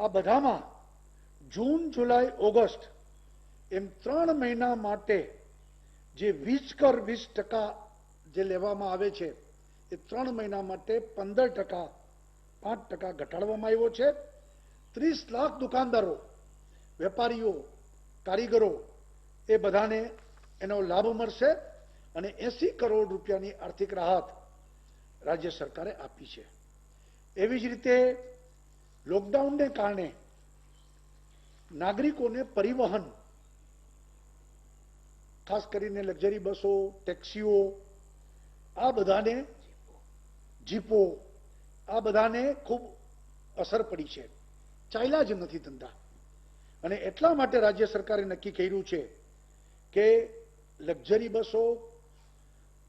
આ બધામાં જૂન, જુલાઈ, ઓગસ્ટ એમ 3 મહિના માટે જે વીજ કર 20% જે લેવામાં આવે છે એ 3 મહિના માટે 15%, 5% ઘટાડવામાં આવ્યો છે. 30 લાખ દુકાનદારો, વેપારીઓ, કારીગરો એ બધાને એનો લાભ મળશે અને 80 કરોડ રૂપિયાની આર્થિક રાહત રાજ્ય સરકારે આપી છે. એવી જ રીતે લોકડાઉનને કારણે નાગરિકોને પરિવહન, ખાસ કરીને લક્ઝરી બસો, ટેક્સીઓ, આ બધાને, જીપો, આ બધાને ખૂબ અસર પડી છે. ચાલ્યા જ નથી ધંધા. અને એટલા માટે રાજ્ય સરકારે નક્કી કર્યું છે કે લક્ઝરી બસો,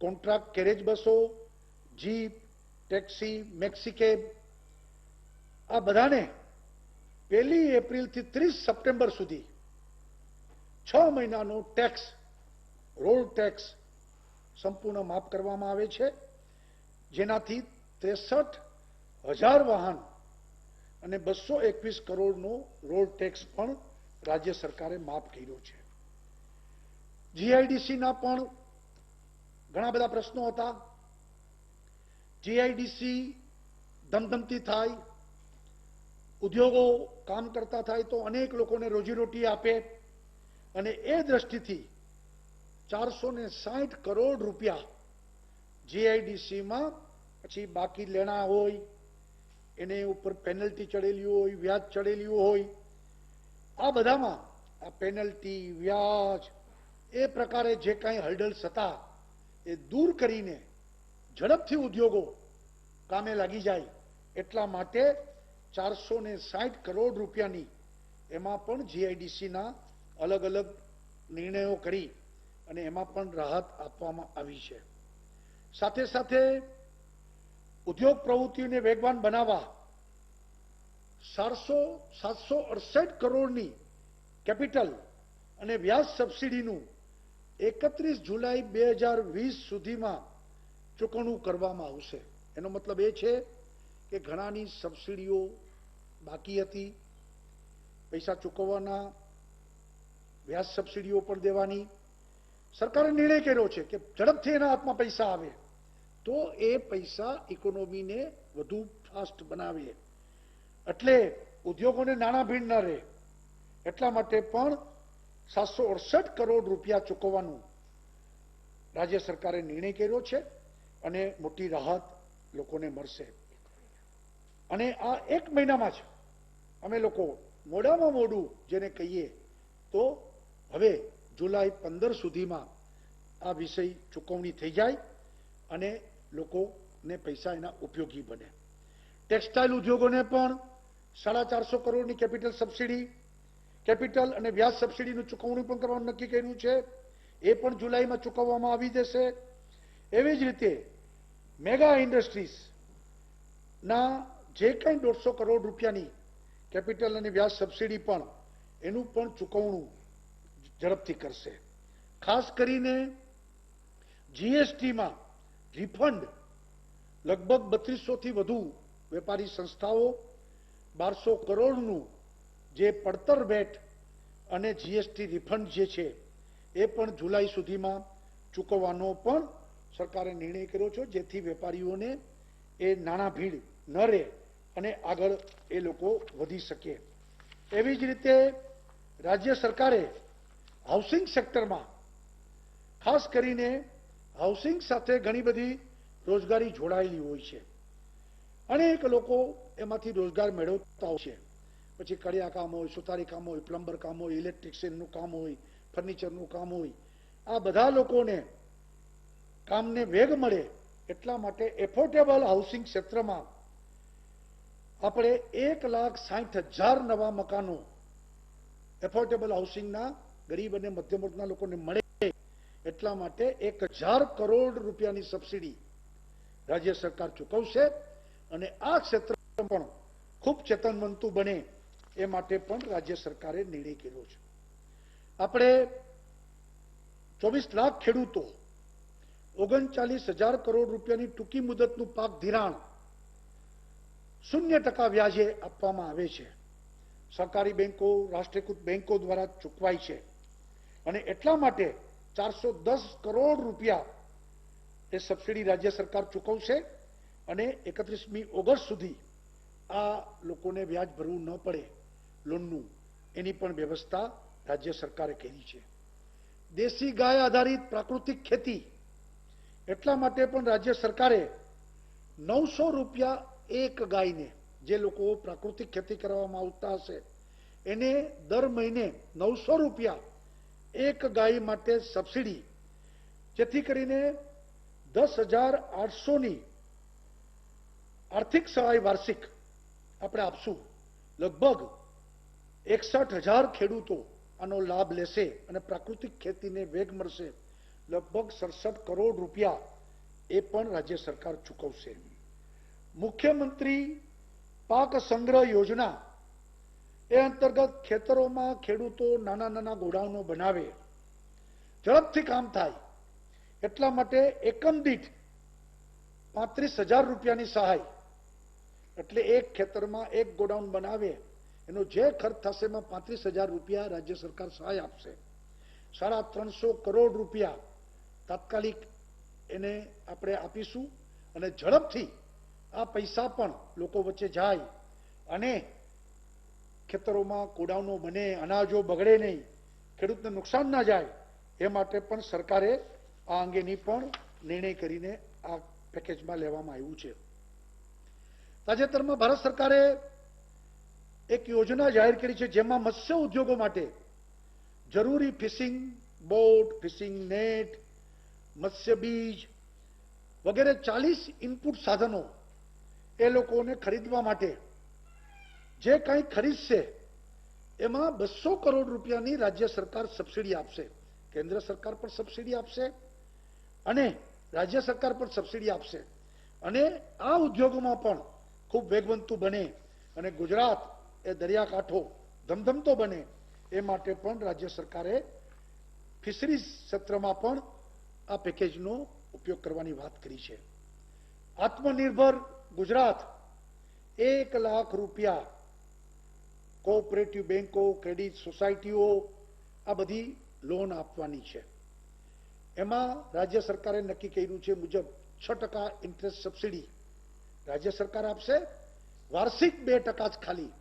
કોન્ટ્રાક્ટ કેરેજ બસો, જીપ, ટેક્સી, મેક્સી કેબ, આ બધાને 1 એપ્રિલથી 30 સપ્ટેમ્બર સુધી 6 મહિનાનો ટેક્સ, રોડ ટેક્સ સંપૂર્ણ માફ કરવામાં આવે છે, જેનાથી 63,000 વાહન અને 221 કરોડનો રોડ ટેક્સ પણ રાજ્ય સરકારે માફ કર્યો છે. જીઆઈડીસીના પણ ઘણા બધા પ્રશ્નો હતા. જીઆઈડીસી ધમધમતી થાય, ઉદ્યોગો કામ કરતા થાય તો અનેક લોકોને રોજીરોટી આપે, અને એ દ્રષ્ટિથી 460 કરોડ રૂપિયા જીઆઈડીસીમાં પછી બાકી લેણા હોય, એને ઉપર પેનલ્ટી ચડેલી હોય, વ્યાજ ચડેલું હોય, આ બધામાં આ પેનલ્ટી, વ્યાજ, એ પ્રકારે જે કાંઈ હર્ડલ્સ હતા એ દૂર કરીને ઝડપથી ઉદ્યોગો કામે લાગી જાય એટલા માટે 460 કરોડ રૂપિયાની એમાં પણ જીઆઈડીસીના અલગ અલગ નિર્ણયો કરી અને એમાં પણ રાહત આપવામાં આવી છે. સાથે સાથે ઉદ્યોગ પ્રવૃત્તિઓને વેગવાન બનાવવા 768 કરોડની કેપિટલ અને વ્યાજ સબસિડીનું 31 જુલાઈ 2020 સુધીમાં ચૂકવણું કરવામાં આવશે. એનો મતલબ એ છે કે ઘણાની સબસિડીઓ બાકી હતી, પૈસા ચૂકવવાના, વ્યાજ સબસિડીઓ પણ દેવાની. સરકારે નિર્ણય કર્યો છે કે ઝડપથી એના હાથમાં પૈસા આવે તો એ પૈસા ઇકોનોમીને વધુ ફાસ્ટ બનાવે, એટલે ઉદ્યોગોને નાણાં ભીડ ન રહે, એટલા માટે પણ 768 કરોડ રૂપિયા ચૂકવવાનું રાજ્ય સરકારે નિર્ણય કર્યો છે અને મોટી રાહત લોકોને મળશે. અને આ 1 મહિનામાં જ અમે લોકો મોડામાં મોડું જેને કહીએ તો હવે જુલાઈ 15 સુધીમાં આ વિષય ચૂકવણી થઈ જાય અને લોકોને પૈસા એના ઉપયોગી બને. ટેક્સટાઇલ ઉદ્યોગોને પણ 450 કરોડની કેપિટલ સબસિડી, કેપિટલ અને વ્યાજ સબસિડીનું ચૂકવણી પણ કરવાનું નક્કી કર્યું છે. એ પણ જુલાઈમાં ચૂકવવામાં આવી જશે. એવી જ રીતે મેગા ઇન્ડસ્ટ્રીઝના જે કંઈ 150 કરોડ રૂપિયાની કેપિટલ અને વ્યાજ સબસિડી પણ એનું પણ ચૂકવણું ઝડપથી કરશે. ખાસ કરીને જીએસટીમાં રિફંડ લગભગ 3200 થી વધુ વેપારી સંસ્થાઓ 1200 કરોડનું જે પડતર વેટ અને જીએસટી રિફંડ જે છે એ પણ જુલાઈ સુધીમાં ચૂકવવાનો પણ સરકારે નિર્ણય કર્યો છે, જેથી વેપારીઓને એ નાણાં ભીડ ન રહે અને આગળ એ લોકો વધી શકે. એવી જ રીતે રાજ્ય સરકારે હાઉસિંગ સેક્ટરમાં ખાસ કરીને હાઉસિંગ સાથે ઘણી બધી રોજગારી જોડાયેલી હોય છે. અનેક લોકો એમાંથી રોજગાર મેળવતા હોય છે. પછી કડિયા કામ હોય, સુતારી કામ હોય, પ્લમ્બર કામ હોય, ઇલેક્ટ્રિશિયનનું કામ હોય, ફર્નિચરનું કામ હોય, આ બધા લોકોને કામને વેગ મળે એટલા માટે એફોર્ડેબલ હાઉસિંગ ક્ષેત્રમાં આપણે 1,60,000 નવા મકાનો એફોર્ડેબલ હાઉસિંગના ગરીબ અને મધ્યમ વર્ગના લોકોને મળે એટલા માટે 1,000 કરોડ રૂપિયાની સબસિડી રાજ્ય સરકાર ચૂકવશે અને આ ક્ષેત્ર પણ ખૂબ ચેતનવંતું બને એ માટે પણ રાજ્ય સરકારે નિર્ણય કર્યો છે. આપણે 24 લાખ ખેડૂતો 39,000 કરોડ રૂપિયાની ટૂંકી મુદતનું પાક ધિરાણ 0% વ્યાજે આપવામાં આવે છે. સહકારી બેંકો, રાષ્ટ્રીયકૃત બેંકો દ્વારા ચૂકવાય છે અને એટલા માટે 410 કરોડ રૂપિયા એ સબસિડી રાજ્ય સરકાર ચૂકવશે અને 31મી ઓગસ્ટ સુધી આ લોકોને વ્યાજ ભરવું ન પડે લોનનું, એની પણ વ્યવસ્થા રાજ્ય સરકારે કરી છે. દેશી ગાય આધારિત પ્રાકૃતિક ખેતી, એટલા માટે પણ રાજ્ય સરકારે 900 રૂપિયા એક ગાયને, જે લોકો પ્રાકૃતિક ખેતી કરવામાં આવતા હશે એને દર મહિને 900 રૂપિયા એક ગાય માટે સબસિડી, જેથી કરીને 10,800ની આર્થિક સહાય વાર્ષિક આપણે આપશું. લગભગ 61,000 ખેડૂતો આનો લાભ લેશે અને પ્રાકૃતિક ખેતીને વેગ મળશે. લગભગ 67 કરોડ રૂપિયા એ પણ રાજ્ય સરકાર ચૂકવશે. મુખ્યમંત્રી પાક સંગ્રહ યોજના એ અંતર્ગત ખેતરોમાં ખેડૂતો નાના નાના ગોડાઉનો બનાવે, ઝડપથી કામ થાય એટલા માટે એકમ દીઠ 35,000 રૂપિયાની સહાય, એટલે એક ખેતરમાં એક ગોડાઉન બનાવે એનો જે ખર્ચ થશે એમાં 35,000 રૂપિયા રાજ્ય સરકાર સહાય આપશે. 350 કરોડ રૂપિયા તાત્કાલિક એને આપણે આપીશું અને ઝડપથી આ પૈસા પણ લોકો વચ્ચે જાય અને ખેતરોમાં ગોડાઉનો બને, અનાજો બગડે નહીં, ખેડૂતને નુકસાન ના જાય, એ માટે પણ સરકારે આ અંગેની પણ નિર્ણય કરીને આ પેકેજમાં લેવામાં આવ્યું છે. તાજેતરમાં ભારત સરકારે એક યોજના જાહેર કરી છે જેમાં મત્સ્ય ઉદ્યોગો માટે જરૂરી ફિશિંગ બોટ, ફિશિંગ નેટ, મત્સ્ય બીજ વગેરે 40 ઇનપુટ સાધનો એ લોકોને ખરીદવા માટે જે કંઈ ખરીદશે એમાં 200 કરોડ રૂપિયાની રાજ્ય સરકાર સબસિડી આપશે. કેન્દ્ર સરકાર પણ સબસિડી આપશે અને રાજ્ય સરકાર પણ સબસિડી આપશે અને આ ઉદ્યોગોમાં પણ ખૂબ વેગવંતુ બને અને ગુજરાત એ દરિયાકાંઠો ધમધમતો બને એ માટે પણ રાજ્ય સરકારે ફિશરીઝ ક્ષેત્રમાં પણ આ પેકેજનો ઉપયોગ કરવાની વાત કરી છે. આત્મનિર્ભર ગુજરાત 1 લાખ રૂપિયા કોઓપરેટિવ બેંકો, ક્રેડિટ સોસાયટીઓ આ બધી લોન આપવાની છે. એમાં રાજ્ય સરકારે નક્કી કર્યું છે મુજબ 6% ઇન્ટરેસ્ટ સબસિડી રાજ્ય સરકાર આપશે, વાર્ષિક 2% જ ખાલી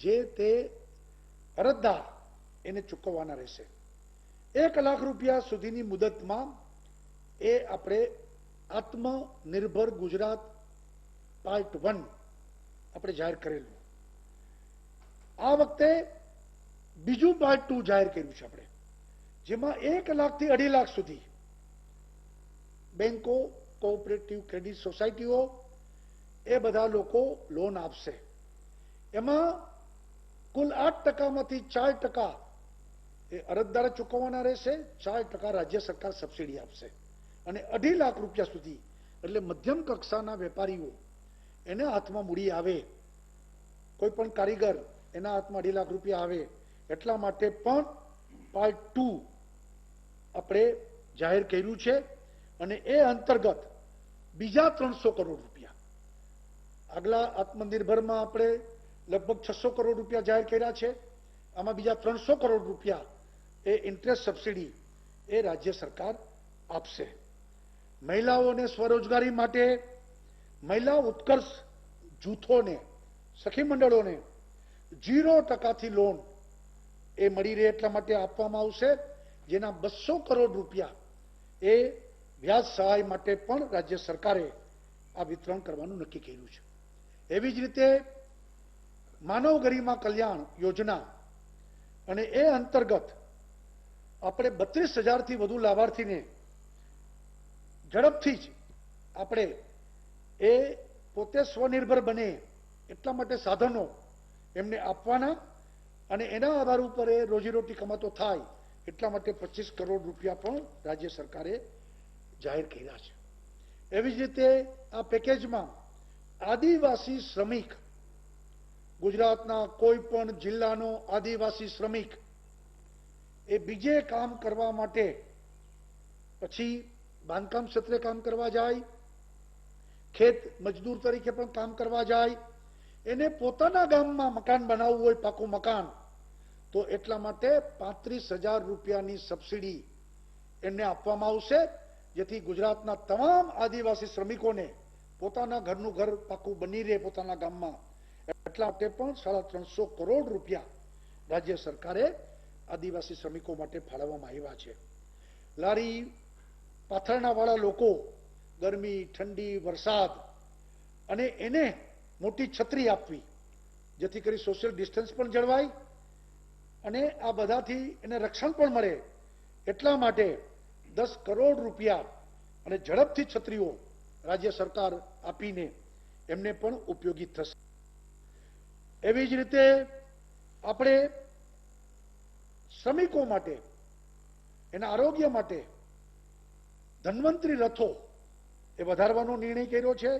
જે તે અરજદાર એને ચૂકવવાના રહેશે. 1 લાખ રૂપિયા સુધીની મુદતમાં એ આપણે આત્મનિર્ભર ગુજરાત પાર્ટ 1 આપણે જાહેર કરેલું. આ વખતે બીજું પાર્ટ 2 જાહેર કર્યું છે આપણે, જેમાં 1 લાખથી 2.5 લાખ સુધી બેંકો, કોઓપરેટિવ ક્રેડિટ સોસાયટીઓ એ બધા લોકો લોન આપશે. એમાં કુલ 8%માંથી 4% એ અરજદારે ચૂકવવાના રહેશે, 4% રાજ્ય સરકાર સબસિડી આપશે અને 2.5 લાખ રૂપિયા સુધી એટલે મધ્યમ કક્ષાના વેપારીઓ એને હાથમાં મૂડી આવે, કોઈ પણ કારીગર એના હાથમાં 2.5 લાખ રૂપિયા આવે એટલા માટે પણ પાર્ટ 2 આપણે જાહેર કર્યું છે અને એ અંતર્ગત બીજા 300 કરોડ રૂપિયા, આગલા આત્મનિર્ભરમાં આપણે લગભગ 600 કરોડ રૂપિયા જાહેર કર્યા છે, આમાં બીજા 300 કરોડ રૂપિયા એ ઇન્ટરેસ્ટ સબસિડી એ રાજ્ય સરકાર આપશે. મહિલાઓને સ્વરોજગારી માટે મહિલા ઉત્કર્ષ જૂથોને, સખી મંડળોને 0%થી લોન એ મળી રહે એટલા માટે આપવામાં આવશે, જેના 200 કરોડ રૂપિયા એ વ્યાજ સહાય માટે પણ રાજ્ય સરકારે આ વિતરણ કરવાનું નક્કી કર્યું છે. એવી જ રીતે માનવ ગરિમા કલ્યાણ યોજના અને એ અંતર્ગત આપણે 32,000થી વધુ લાભાર્થીને ઝડપથી જ આપણે એ પોતે સ્વનિર્ભર બને એટલા માટે સાધનો એમને આપવાના અને એના આધાર ઉપર એ રોજીરોટી કમાતો થાય એટલા માટે 25 કરોડ રૂપિયા પણ રાજ્ય સરકારે જાહેર કર્યા છે. એવી જ રીતે આ પેકેજમાં આદિવાસી શ્રમિક, ગુજરાતના કોઈ પણ જિલ્લાનો આદિવાસી શ્રમિક એ બીજે કામ કરવા માટે, પછી બાંધકામ ક્ષેત્રે કામ કરવા જાય, ખેત મજદૂર તરીકે પણ કામ કરવા જાય, એને પોતાના ગામમાં મકાન બનાવવું હોય, પાકું મકાન, તો એટલા માટે 35,000 રૂપિયાની સબસિડી એને આપવામાં આવશે, જેથી ગુજરાતના તમામ આદિવાસી શ્રમિકોને પોતાના ઘરનું ઘર પાકું બની રહે પોતાના ગામમાં. એટલા માટે પણ 350 કરોડ રૂપિયા રાજ્ય સરકારે આદિવાસી શ્રમિકો માટે ફાળવવામાં આવ્યા છે. લારી પાથરણા વાળા લોકો ગરમી, ઠંડી, વરસાદ, અને એને મોટી છત્રી આપવી, જેથી કરી સોશિયલ ડિસ્ટન્સ પણ જળવાય અને આ બધાથી એને રક્ષણ પણ મળે. એટલા માટે 10 કરોડ રૂપિયા અને ઝડપથી છત્રીઓ રાજ્ય સરકાર આપીને એમને પણ ઉપયોગી થશે. એવી જ રીતે આપણે શ્રમિકો માટે, એના આરોગ્ય માટે ધન્વંતરી રથો એ વધારવાનો નિર્ણય કર્યો છે.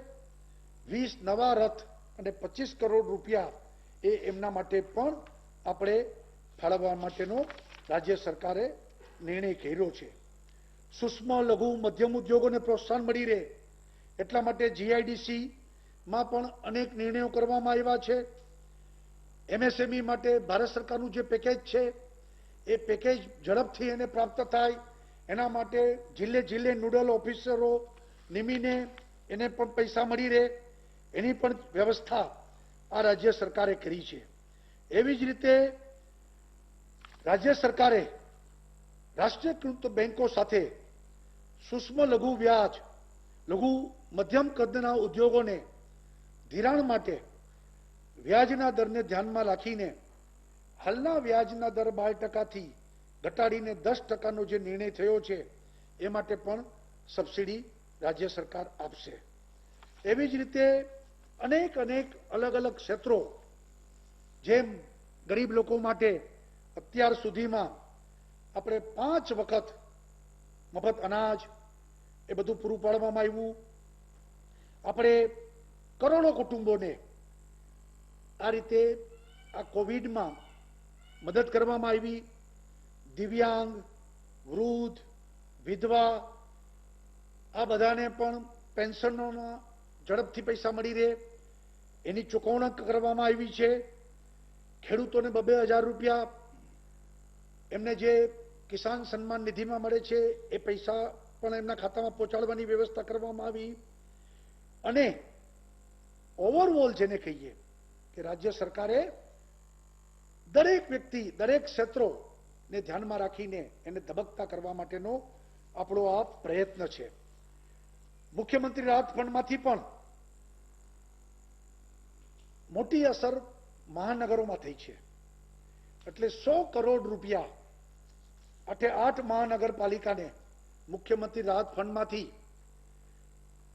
20 નવા રથ અને 25 કરોડ રૂપિયા એ એમના માટે પણ આપણે ફાળવવા માટેનો રાજ્ય સરકારે નિર્ણય કર્યો છે. સૂક્ષ્મ, લઘુ, મધ્યમ ઉદ્યોગોને પ્રોત્સાહન મળી રહે એટલા માટે જીઆઈડીસી માં પણ અનેક નિર્ણયો કરવામાં આવ્યા છે. એમએસએમઈ માટે ભારત સરકારનું જે પેકેજ છે એ પેકેજ ઝડપથી એને પ્રાપ્ત થાય એના માટે જિલ્લે જિલ્લે નોડલ ઓફિસરો નિમીને એને પણ પૈસા મળી રહે એની પણ વ્યવસ્થા આ રાજ્ય સરકારે કરી છે. એવી જ રીતે રાજ્ય સરકારે રાષ્ટ્રીયકૃત બેંકો સાથે સૂક્ષ્મ લઘુ વ્યાજ, લઘુ મધ્યમ કદના ઉદ્યોગોને ધિરાણ માટે વ્યાજના દરને ધ્યાનમાં રાખીને હાલના વ્યાજના દર 12% ઘટાડીને 10%નો જે નિર્ણય થયો છે એ માટે પણ સબસિડી રાજ્ય સરકાર આપશે. એવી જ રીતે અનેક અલગ અલગ ક્ષેત્રો, જેમ ગરીબ લોકો માટે અત્યાર સુધીમાં આપણે 5 વખત મફત અનાજ એ બધું પૂરું પાડવામાં આવ્યું. આપણે કરોડો કુટુંબોને આ રીતે આ કોવિડમાં મદદ કરવામાં આવી. દિવ્યાંગ, વૃદ્ધ, વિધવા આ બધાને પણ પેન્શનોના ઝડપથી પૈસા મળી રહે એની ચૂકવણી કરવામાં આવી છે. ખેડૂતોને 2,000 રૂપિયા એમને જે કિસાન સન્માન નિધિમાં મળે છે એ પૈસા પણ એમના ખાતામાં પહોંચાડવાની વ્યવસ્થા કરવામાં આવી. અને ઓવરઓલ જેને કહીએ કે રાજ્ય સરકારે દરેક વ્યક્તિ, દરેક ક્ષેત્રોને ધ્યાનમાં રાખીને એને ધબકતા કરવા માટેનો આપણો આ પ્રયત્ન છે. મુખ્યમંત્રી રાહત ફંડમાંથી પણ મોટી અસર મહાનગરોમાં થઈ છે. એટલે 100 કરોડ રૂપિયા 8 મહાનગરપાલિકાને મુખ્યમંત્રી રાહત ફંડમાંથી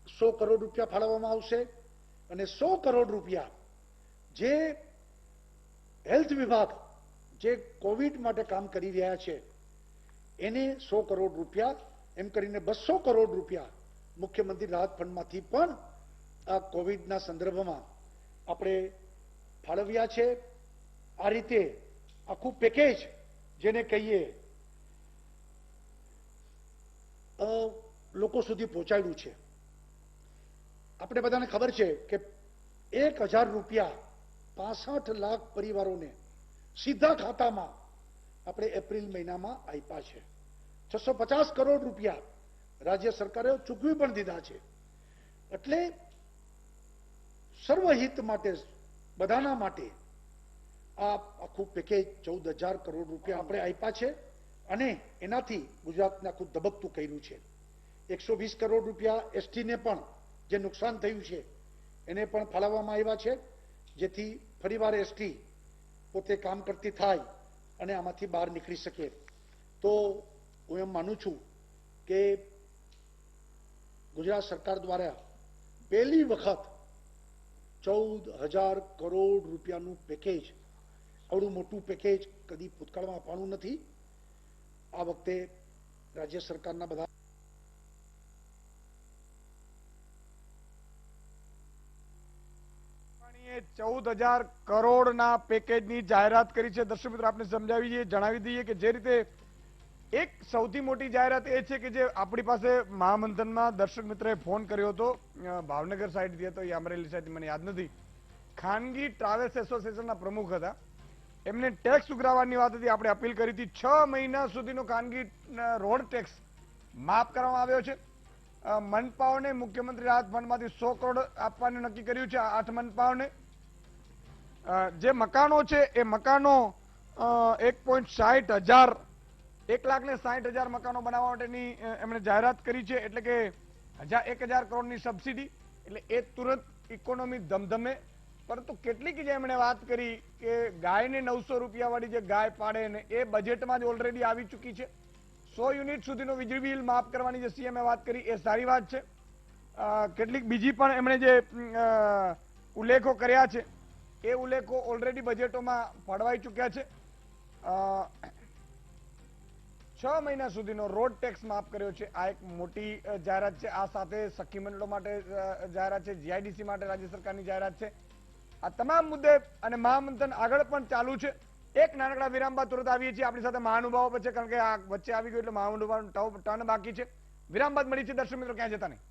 100 કરોડ રૂપિયા ફાળવવામાં આવશે. અને 100 કરોડ રૂપિયા જે હેલ્થ વિભાગ જે કોવિડ માટે કામ કરી રહ્યા છે એને 100 કરોડ રૂપિયા, એમ કરીને 200 કરોડ રૂપિયા મુખ્યમંત્રી રાહત ફંડમાંથી પણ આ કોવિડના સંદર્ભમાં આપણે ફાળવ્યા છે. આ રીતે આખું પેકેજ જેને કહીએ લોકો સુધી પહોંચાડ્યું છે. આપણે બધાને ખબર છે કે 1,000 રૂપિયા 65 લાખ પરિવારોને સીધા ખાતામાં આપણે એપ્રિલ મહિનામાં આપ્યા છે. 650 કરોડ રૂપિયા રાજ્ય સરકારે ચૂકવી પણ દીધા છે. એટલે સર્વહિત માટે, બધાના માટે આ આખું પેકેજ 14,000 કરોડ રૂપિયા આપણે આપ્યા છે. અને એનાથી ગુજરાતને આખું ધબકતું કર્યું છે. 120 કરોડ રૂપિયા એસટીને પણ જે નુકસાન થયું છે એને પણ ફાળવવામાં આવ્યા છે, જેથી ફરીવાર એસટી પોતે કામ કરતી થાય અને આમાંથી બહાર નીકળી શકે. તો હું એમ માનું છું કે ગુજરાત સરકાર દ્વારા પહેલી વખત 14,000 કરોડ રૂપિયાનું પેકેજ, આવડું મોટું પેકેજ કદી ભૂતકાળમાં અપાણું નથી. આ વખતે રાજ્ય સરકારના બધા 14,000 કરોડના પેકેજની જાહેરાત કરી છે. દર્શક મિત્રો, આપને સમજાવી જણાવી દઈએ કે જે રીતે એક સૌથી મોટી જાહેરાત એ છે કે જે આપણી પાસે મહામંથનમાં દર્શક મિત્રએ ફોન કર્યો હતો, ભાવનગર સાઈડથી હતો, એ અમરેલી સાઈડથી મને યાદ નથી. ખાનગી ટ્રાવેલ્સ એસોસિએશનના પ્રમુખ હતા. એમને ટેક્સ ઉઘરાવવાની વાત હતી. આપણે અપીલ કરી હતી 6 મહિના સુધીનો ખાનગી રોડ ટેક્સ માફ કરવામાં આવ્યો છે. મનપાઓને મુખ્યમંત્રી રાહત ફંડમાંથી 100 કરોડ આપવાનું નક્કી કર્યું છે. 8 મનપાઓને જે મકાનો છે એ મકાનો 1,60,000 મકાનો બનાવવા માટેની એમણે જાહેરાત કરી છે. એટલે કે 1,000 કરોડની સબસિડી. એટલે એ તુરંત ઇકોનોમી ધમધમે. પરંતુ કેટલીક જે એમણે વાત કરી કે ગાયને 900 રૂપિયા વાળી જે ગાય પાડે ને એ બજેટમાં જ ઓલરેડી આવી ચૂકી છે. 100 યુનિટ સુધીનો વીજળી બિલ માફ કરવાની જે સીએમએ વાત કરી એ સારી વાત છે. કેટલીક બીજી પણ એમણે જે ઉલ્લેખો કર્યા છે એ ઉલ્લેખો ઓલરેડી બજેટોમાં ફાળવાઈ ચૂક્યા છે. 6 મહિના સુધીનો રોડ ટેક્સ માફ કર્યો છે. આ એક મોટી જાહેરાત છે. આ સાથે સખી મંડળો માટે જાહેરાત છે, જીઆઈડીસી માટે રાજ્ય સરકારની જાહેરાત છે. આ તમામ મુદ્દે અને મહામંથન આગળ પણ ચાલુ છે. એક નાનકડા વિરામ બાદ તુરંત આવીએ છીએ. આપણી સાથે મહાનુભાવો છે, કારણ કે આ વચ્ચે આવી ગયું એટલે મહાનુભાવ ટર્ન બાકી છે. વિરામ બાદ મળી છે. દર્શક મિત્રો, ક્યાં જતા નહીં.